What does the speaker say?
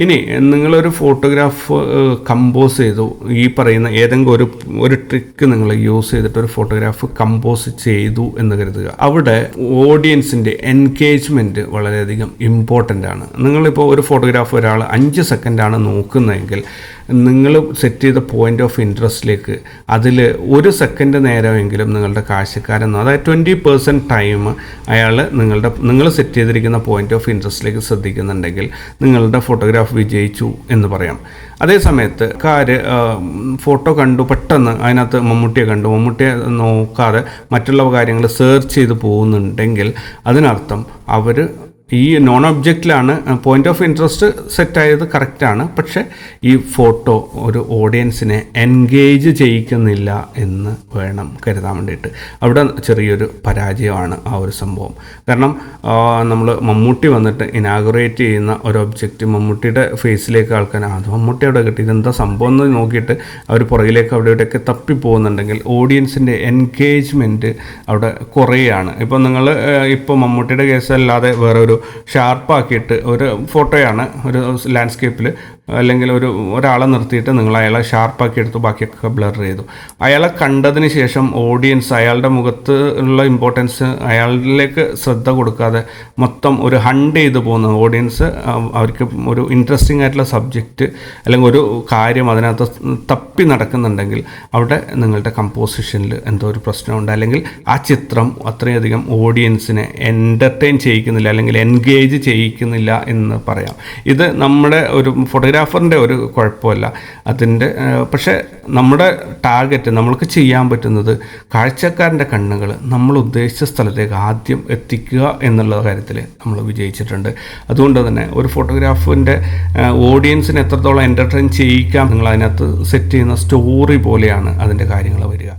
ഇനി നിങ്ങളൊരു photograph compose ചെയ്തു, ഈ പറയുന്ന ഏതെങ്കിലും ഒരു ട്രിക്ക് നിങ്ങൾ യൂസ് ചെയ്തിട്ട് ഒരു ഫോട്ടോഗ്രാഫ് കമ്പോസ് ചെയ്തു എന്ന് കരുതുക. അവിടെ ഓഡിയൻസിൻ്റെ എൻഗേജ്മെൻറ്റ് വളരെയധികം ഇമ്പോർട്ടൻ്റ് ആണ്. നിങ്ങളിപ്പോൾ ഒരു ഫോട്ടോഗ്രാഫ് ഒരാൾ 5 സെക്കൻഡാണ് നോക്കുന്നതെങ്കിൽ നിങ്ങൾ സെറ്റ് ചെയ്ത പോയിൻ്റ് ഓഫ് ഇൻട്രസ്റ്റിലേക്ക് അതിൽ 1 സെക്കൻഡ് നേരമെങ്കിലും നിങ്ങളുടെ കാഴ്ചക്കാരെന്നോ, അതായത് 20% ടൈം അയാൾ നിങ്ങൾ സെറ്റ് ചെയ്തിരിക്കുന്ന പോയിൻ്റ് ഓഫ് ഇൻട്രസ്റ്റിലേക്ക് ശ്രദ്ധിക്കുന്നുണ്ടെങ്കിൽ നിങ്ങളുടെ ഫോട്ടോഗ്രാഫ് വിജയിച്ചു എന്ന് പറയാം. അതേ സമയത്ത് ഫോട്ടോ കണ്ടു, പെട്ടെന്ന് അതിനകത്ത് മമ്മൂട്ടിയെ നോക്കാതെ മറ്റുള്ള കാര്യങ്ങൾ സെർച്ച് ചെയ്ത് പോകുന്നുണ്ടെങ്കിൽ അതിനർത്ഥം അവർ ഈ നോൺ ഒബ്ജക്റ്റിലാണ് പോയിൻ്റ് ഓഫ് ഇൻട്രസ്റ്റ് സെറ്റായത് കറക്റ്റാണ്, പക്ഷേ ഈ ഫോട്ടോ ഒരു ഓഡിയൻസിനെ എൻഗേജ് ചെയ്യിക്കുന്നില്ല എന്ന് വേണം കരുതാൻ വേണ്ടിയിട്ട്. അവിടെ ചെറിയൊരു പരാജയമാണ് ആ ഒരു സംഭവം. കാരണം നമ്മൾ മമ്മൂട്ടി വന്നിട്ട് ഇനാഗുറേറ്റ് ചെയ്യുന്ന ഒരു ഒബ്ജക്റ്റ് മമ്മൂട്ടിയുടെ ഫേസിലേക്ക് ആൾക്കാർ അത് മമ്മൂട്ടി അവിടെ കിട്ടി, ഇതെന്താ സംഭവം എന്ന് നോക്കിയിട്ട് അവർ പുറകിലേക്ക് അവിടെ ഇവിടെയൊക്കെ തപ്പിപ്പോകുന്നുണ്ടെങ്കിൽ ഓഡിയൻസിൻ്റെ എൻഗേജ്മെൻറ്റ് അവിടെ കുറയാണ്. ഇപ്പോൾ നിങ്ങൾ ഇപ്പോൾ മമ്മൂട്ടിയുടെ കേസല്ലാതെ വേറെ ഒരു ഷാർപ്പാക്കിയിട്ട് ഒരു ഫോട്ടോയാണ്, ഒരു ലാൻഡ്സ്കേപ്പിൽ അല്ലെങ്കിൽ ഒരാളെ നിർത്തിയിട്ട് നിങ്ങൾ അയാളെ ഷാർപ്പാക്കി എടുത്തു, ബാക്കിയൊക്കെ ബ്ലർ ചെയ്തു. അയാളെ കണ്ടതിന് ശേഷം ഓഡിയൻസ് അയാളുടെ മുഖത്ത് ഉള്ള ഇമ്പോർട്ടൻസ് അയാളിലേക്ക് ശ്രദ്ധ കൊടുക്കാതെ മൊത്തം ഒരു ഹണ്ട് ചെയ്ത് പോകുന്ന ഓഡിയൻസ്, അവർക്ക് ഒരു ഇൻട്രസ്റ്റിംഗ് ആയിട്ടുള്ള സബ്ജക്റ്റ് അല്ലെങ്കിൽ ഒരു കാര്യം അതിനകത്ത് തപ്പി നടക്കുന്നുണ്ടെങ്കിൽ അവിടെ നിങ്ങളുടെ കമ്പോസിഷനിൽ എന്തോ ഒരു പ്രശ്നമുണ്ട്, അല്ലെങ്കിൽ ആ ചിത്രം അത്രയധികം ഓഡിയൻസിനെ എൻ്റർടൈൻ ചെയ്യിക്കുന്നില്ല അല്ലെങ്കിൽ എൻഗേജ് ചെയ്യിക്കുന്നില്ല എന്ന് പറയാം. ഇത് നമ്മുടെ ഒരു ഫോട്ടോഗ്രാഫറിൻ്റെ ഒരു കുഴപ്പമല്ല അതിൻ്റെ. പക്ഷേ നമ്മുടെ ടാർഗറ്റ് നമ്മൾക്ക് ചെയ്യാൻ പറ്റുന്നത് കാഴ്ചക്കാരൻ്റെ കണ്ണുകൾ നമ്മൾ ഉദ്ദേശിച്ച സ്ഥലത്തേക്ക് ആദ്യം എത്തിക്കുക എന്നുള്ള കാര്യത്തിൽ നമ്മൾ വിജയിച്ചിട്ടുണ്ട്. അതുകൊണ്ട് തന്നെ ഒരു ഫോട്ടോഗ്രാഫിൻ്റെ ഓഡിയൻസിനെ എത്രത്തോളം എൻ്റർടൈൻ ചെയ്യിക്കാം നിങ്ങൾ അതിനകത്ത് സെറ്റ് ചെയ്യുന്ന സ്റ്റോറി പോലെയാണ് അതിൻ്റെ കാര്യങ്ങൾ വരിക.